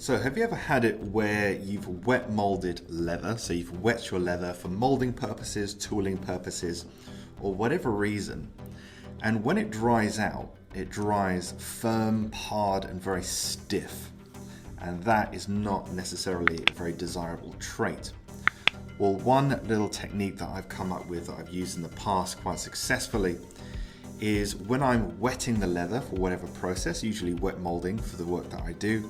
So have you ever had it where you've wet molded leather, so you've wet your leather for molding purposes, tooling purposes, or whatever reason, and when it dries out, it dries firm, hard, and very stiff, and that is not necessarily a very desirable trait. Well, one little technique that I've come up with that I've used in the past quite successfully is when I'm wetting the leather for whatever process, usually wet molding for the work that I do,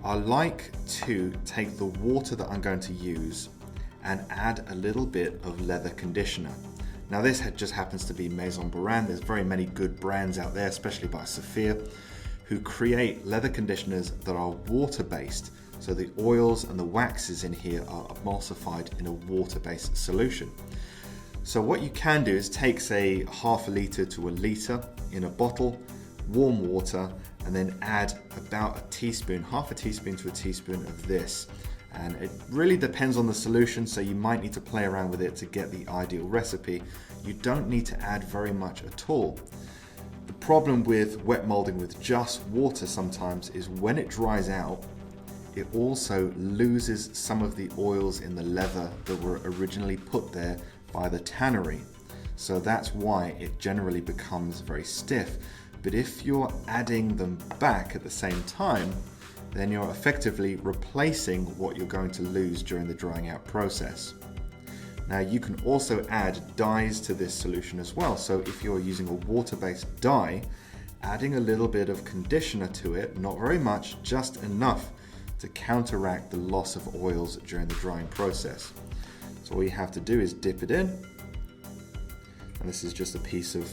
I like to take the water that I'm going to use and add a little bit of leather conditioner. Now this just happens to be Maison brand. There's very many good brands out there, especially by Sophia, who create leather conditioners that are water-based. So the oils and the waxes in here are emulsified in a water-based solution. So what you can do is take, say, half a litre to a litre in a bottle, warm water, and then add about a teaspoon, half a teaspoon to a teaspoon of this. And it really depends on the solution, so you might need to play around with it to get the ideal recipe. You don't need to add very much at all. The problem with wet molding with just water sometimes is when it dries out, it also loses some of the oils in the leather that were originally put there by the tannery. So that's why it generally becomes very stiff. But if you're adding them back at the same time, then you're effectively replacing what you're going to lose during the drying out process. Now you can also add dyes to this solution as well. So if you're using a water-based dye, adding a little bit of conditioner to it, not very much, just enough to counteract the loss of oils during the drying process. So all you have to do is dip it in, and this is just a piece of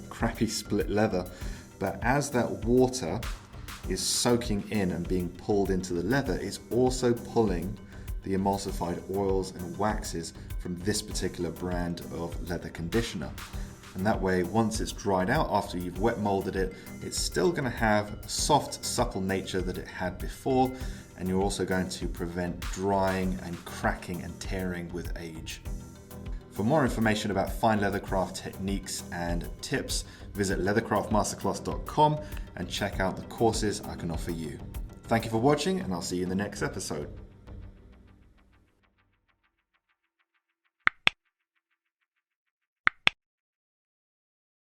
crappy split leather, but as that water is soaking in and being pulled into the leather, it's also pulling the emulsified oils and waxes from this particular brand of leather conditioner. And that way, once it's dried out after you've wet molded it, it's still going to have a soft, supple nature that it had before, and you're also going to prevent drying and cracking and tearing with age. For more information about fine leathercraft techniques and tips, visit leathercraftmasterclass.com and check out the courses I can offer you. Thank you for watching, and I'll see you in the next episode.